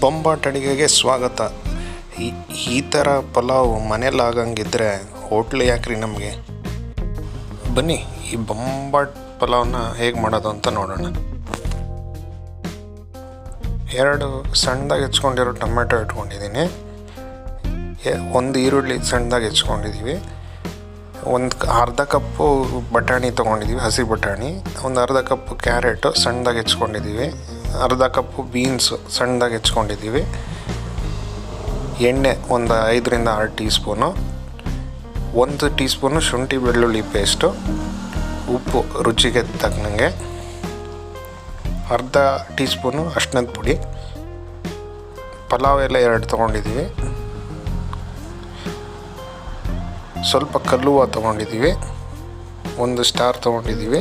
ಬೊಂಬಾಟ್ ಅಡುಗೆಗೆ ಸ್ವಾಗತ. ಈ ಥರ ಪಲಾವ್ ಮನೇಲಿ ಆಗಂಗಿದ್ರೆ ಹೋಟ್ಲ್ ಯಾಕ್ರಿ ನಮಗೆ. ಬನ್ನಿ ಈ ಬೊಂಬಾಟ್ ಪಲಾವ್ನ ಹೇಗೆ ಮಾಡೋದು ಅಂತ ನೋಡೋಣ. 2 ಸಣ್ಣದಾಗಿ ಹೆಚ್ಕೊಂಡಿರೋ ಟೊಮೆಟೊ ಇಟ್ಕೊಂಡಿದ್ದೀನಿ. 1 ಈರುಳ್ಳಿ ಸಣ್ಣದಾಗಿ ಹೆಚ್ಕೊಂಡಿದ್ದೀವಿ. ಅರ್ಧ ಕಪ್ಪು ಬಟಾಣಿ ತೊಗೊಂಡಿದ್ದೀವಿ, ಹಸಿ ಬಟಾಣಿ. ಅರ್ಧ ಕಪ್ಪು ಕ್ಯಾರೆಟು ಸಣ್ಣದಾಗಿ ಹೆಚ್ಕೊಂಡಿದ್ದೀವಿ. ಅರ್ಧ ಕಪ್ಪು ಬೀನ್ಸು ಸಣ್ಣದಾಗಿ ಹೆಚ್ಕೊಂಡಿದ್ದೀವಿ. ಎಣ್ಣೆ 5 ರಿಂದ 6 ಟೀ ಸ್ಪೂನು. 1 ಟೀ ಸ್ಪೂನು ಶುಂಠಿ ಬೆಳ್ಳುಳ್ಳಿ ಪೇಸ್ಟು. ಉಪ್ಪು ರುಚಿಗೆ ತಕ್ಕನಂಗೆ. ಅರ್ಧ ಟೀ ಸ್ಪೂನು ಅರಿಶಿಣದ ಪುಡಿ. ಪಲಾವ್ ಎಲೆ 2 ತೊಗೊಂಡಿದ್ದೀವಿ. ಸ್ವಲ್ಪ ಕಲ್ಲುವ ತೊಗೊಂಡಿದ್ದೀವಿ. 1 ಸ್ಟಾರ್ ತೊಗೊಂಡಿದ್ದೀವಿ.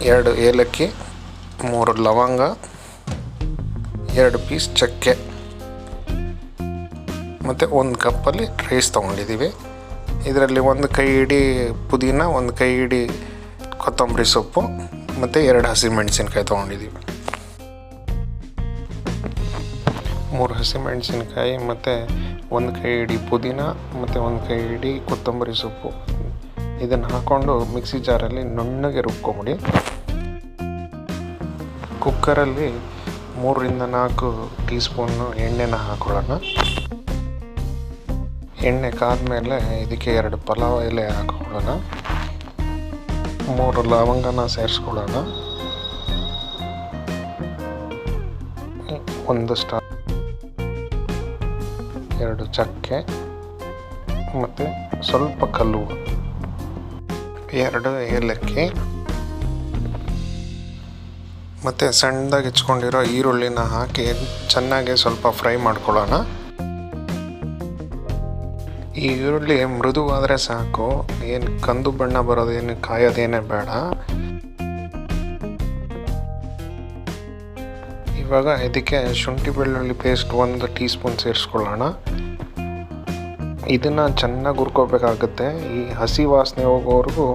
2 ಏಲಕ್ಕಿ, 3 ಲವಂಗ, 2 ಪೀಸ್ ಚಕ್ಕೆ ಮತ್ತು 1 ಕಪ್ಪಲ್ಲಿ ರೈಸ್ ತೊಗೊಂಡಿದ್ದೀವಿ. ಇದರಲ್ಲಿ 1 ಕೈ ಹಿಡಿ ಪುದೀನ, 1 ಕೈ ಹಿಡಿ ಕೊತ್ತಂಬರಿ ಸೊಪ್ಪು ಮತ್ತು 2 ಹಸಿಮೆಣಸಿನ್ಕಾಯಿ ತೊಗೊಂಡಿದ್ದೀವಿ. 3 ಹಸಿಮೆಣಸಿನ್ಕಾಯಿ ಮತ್ತು 1 ಕೈ ಹಿಡಿ ಪುದೀನ ಮತ್ತು 1 ಕೈ ಹಿಡಿ ಕೊತ್ತಂಬರಿ ಸೊಪ್ಪು ಇದನ್ನು ಹಾಕ್ಕೊಂಡು ಮಿಕ್ಸಿ ಜಾರಲ್ಲಿ ನುಣ್ಣಗೆ ರುಬ್ಕೊಂಬಿಡಿ. ಕುಕ್ಕರಲ್ಲಿ 3 ರಿಂದ 4 ಟೀ ಸ್ಪೂನು ಎಣ್ಣೆನ ಹಾಕೊಳ್ಳೋಣ. ಎಣ್ಣೆ ಕಾದ್ಮೇಲೆ ಇದಕ್ಕೆ 2 ಪಲಾವ್ ಎಲೆ ಹಾಕೊಳ್ಳೋಣ. 3 ಲವಂಗನ ಸೇರಿಸ್ಕೊಳ್ಳೋಣ. 1 ಸ್ಟಾರ್, 2 ಚಕ್ಕೆ ಮತ್ತು ಸ್ವಲ್ಪ ಕಲ್ಲುವ, 2 ಏಲಕ್ಕಿ ಮತ್ತು ಸಣ್ಣದಾಗಿ ಹೆಚ್ಕೊಂಡಿರೋ ಈರುಳ್ಳಿನ ಹಾಕಿ ಚೆನ್ನಾಗಿ ಸ್ವಲ್ಪ ಫ್ರೈ ಮಾಡ್ಕೊಳ್ಳೋಣ. ಈ ಈರುಳ್ಳಿ ಮೃದುವಾದರೆ ಸಾಕು, ಏನು ಕಂದು ಬಣ್ಣ ಬರೋದೇನು ಕಾಯೋದೇನೇ ಬೇಡ. ಇವಾಗ ಇದಕ್ಕೆ ಶುಂಠಿ ಬೆಳ್ಳುಳ್ಳಿ ಪೇಸ್ಟ್ 1 ಟೀ ಸ್ಪೂನ್ ಸೇರಿಸ್ಕೊಳ್ಳೋಣ. ಇದನ್ನು ಚೆನ್ನಾಗಿ ಹುರ್ಕೋಬೇಕಾಗುತ್ತೆ. ಈ ಹಸಿ ವಾಸನೆ ಹೋಗೋವರೆಗೂ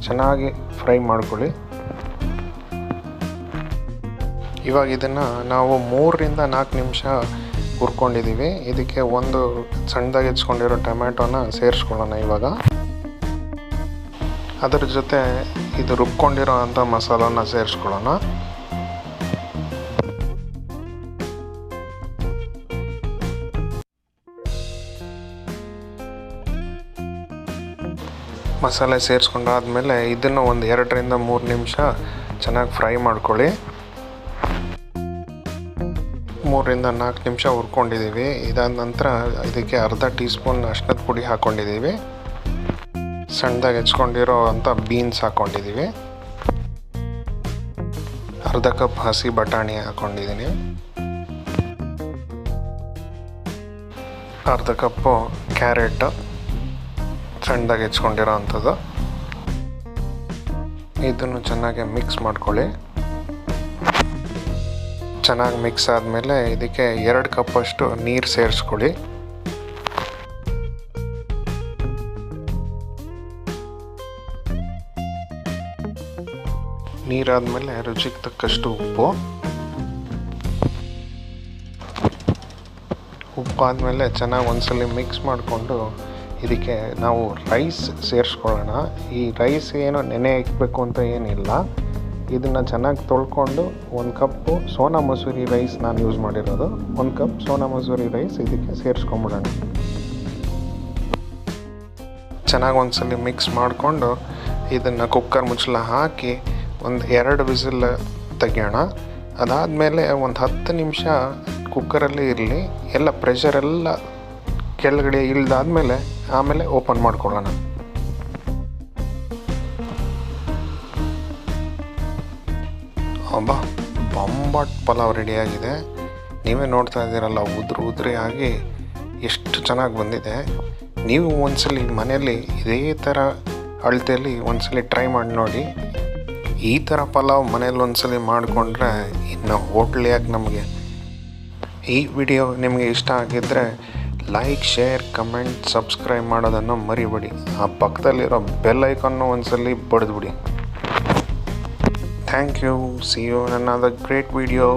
ಚೆನ್ನಾಗಿ ಫ್ರೈ ಮಾಡ್ಕೊಳ್ಳಿ. ಇವಾಗ ಇದನ್ನು ನಾವು 3 ರಿಂದ 4 ನಿಮಿಷ ಹುರ್ಕೊಂಡಿದ್ದೀವಿ. ಇದಕ್ಕೆ 1 ಸಣ್ಣದಾಗಿ ಹೆಚ್ಕೊಂಡಿರೋ ಟೊಮ್ಯಾಟೋನ ಸೇರಿಸ್ಕೊಳ್ಳೋಣ. ಇವಾಗ ಅದರ ಜೊತೆ ಇದು ರುಬ್ಕೊಂಡಿರೋ ಅಂಥ ಮಸಾಲಾನ ಸೇರಿಸ್ಕೊಳ್ಳೋಣ. ಮಸಾಲೆ ಸೇರಿಸ್ಕೊಂಡಾದ್ಮೇಲೆ ಇದನ್ನು 2 ರಿಂದ 3 ನಿಮಿಷ ಚೆನ್ನಾಗಿ ಫ್ರೈ ಮಾಡ್ಕೊಳ್ಳಿ. 3 ರಿಂದ 4 ನಿಮಿಷ ಹುರ್ಕೊಂಡಿದ್ದೀವಿ. ಇದಾದ ನಂತರ ಇದಕ್ಕೆ ಅರ್ಧ ಟೀ ಸ್ಪೂನ್ ಅರಿಶಿಣದ ಪುಡಿ ಹಾಕ್ಕೊಂಡಿದ್ದೀವಿ. ಸಣ್ಣದಾಗಿ ಹೆಚ್ಕೊಂಡಿರೋ ಅಂಥ ಬೀನ್ಸ್ ಹಾಕ್ಕೊಂಡಿದ್ದೀವಿ. ಅರ್ಧ ಕಪ್ ಹಸಿ ಬಟಾಣಿ ಹಾಕ್ಕೊಂಡಿದ್ದೀನಿ. ಅರ್ಧ ಕಪ್ಪು ಕ್ಯಾರೆಟ್ ಸಣ್ಣದಾಗಿ ಹೆಚ್ಕೊಂಡಿರೋ ಅಂಥದ್ದು. ಇದನ್ನು ಚೆನ್ನಾಗಿ ಮಿಕ್ಸ್ ಮಾಡ್ಕೊಳ್ಳಿ. ಚೆನ್ನಾಗಿ ಮಿಕ್ಸ್ ಆದಮೇಲೆ ಇದಕ್ಕೆ 2 ಕಪ್ಪಷ್ಟು ನೀರು ಸೇರಿಸ್ಕೊಳ್ಳಿ. ನೀರಾದಮೇಲೆ ರುಚಿಗೆ ತಕ್ಕಷ್ಟು ಉಪ್ಪಾದಮೇಲೆ ಚೆನ್ನಾಗಿ ಒಂದ್ಸಲ ಮಿಕ್ಸ್ ಮಾಡಿಕೊಂಡು ಇದಕ್ಕೆ ನಾವು ರೈಸ್ ಸೇರಿಸ್ಕೊಳ್ಳೋಣ. ಈ ರೈಸ್ ಏನು ನೆನೆ ಇಕ್ಬೇಕು ಅಂತ ಏನಿಲ್ಲ. ಇದನ್ನು ಚೆನ್ನಾಗಿ ತೊಳ್ಕೊಂಡು 1 ಕಪ್ಪು ಸೋನಾ ಮಸೂರಿ ರೈಸ್ ನಾನು ಯೂಸ್ ಮಾಡಿರೋದು. 1 ಕಪ್ ಸೋನಾ ಮಸೂರಿ ರೈಸ್ ಇದಕ್ಕೆ ಸೇರಿಸ್ಕೊಂಬಿಡೋಣ. ಚೆನ್ನಾಗಿ ಒಂದ್ಸಲ ಮಿಕ್ಸ್ ಮಾಡಿಕೊಂಡು ಇದನ್ನು ಕುಕ್ಕರ್ ಮುಚ್ಚಳ ಹಾಕಿ 2 ವಿಸಿಲ್ ತೆಗಿಯೋಣ. ಅದಾದಮೇಲೆ 10 ನಿಮಿಷ ಕುಕ್ಕರಲ್ಲಿ ಇರಲಿ. ಎಲ್ಲ ಪ್ರೆಷರೆಲ್ಲ ಕೆಳಗಡೆ ಇಳಿದಾದ್ಮೇಲೆ ಆಮೇಲೆ ಓಪನ್ ಮಾಡ್ಕೊಳ್ಳೋಣ. ಬೊಂಬಾಟ್ ಪಲಾವ್ ರೆಡಿಯಾಗಿದೆ. ನೀವೇ ನೋಡ್ತಾ ಇದ್ದೀರಲ್ಲ, ಉದುರಿ ಆಗಿ ಎಷ್ಟು ಚೆನ್ನಾಗಿ ಬಂದಿದೆ. ನೀವು ಒಂದ್ಸಲಿ ಮನೆಯಲ್ಲಿ ಇದೇ ಥರ ಅಳತೆಯಲ್ಲಿ ಒಂದ್ಸಲಿ ಟ್ರೈ ಮಾಡಿ ನೋಡಿ. ಈ ಥರ ಪಲಾವ್ ಮನೇಲಿ ಒಂದ್ಸಲಿ ಮಾಡಿಕೊಂಡ್ರೆ ಇನ್ನು ಹೋಟ್ಲ್ ಯಾಕೆ ನಮಗೆ. ಈ ವಿಡಿಯೋ ನಿಮಗೆ ಇಷ್ಟ ಆಗಿದ್ದರೆ ಲೈಕ್, ಶೇರ್, ಕಮೆಂಟ್, ಸಬ್ಸ್ಕ್ರೈಬ್ ಮಾಡೋದನ್ನು ಮರಿಬೇಡಿ. ಆ ಪಕ್ಕದಲ್ಲಿರೋ ಬೆಲ್ ಐಕಾನ್ನು ಒಂದ್ಸಲಿ ಬಡಿದ್ಬಿಡಿ. Thank you. See you in another great video.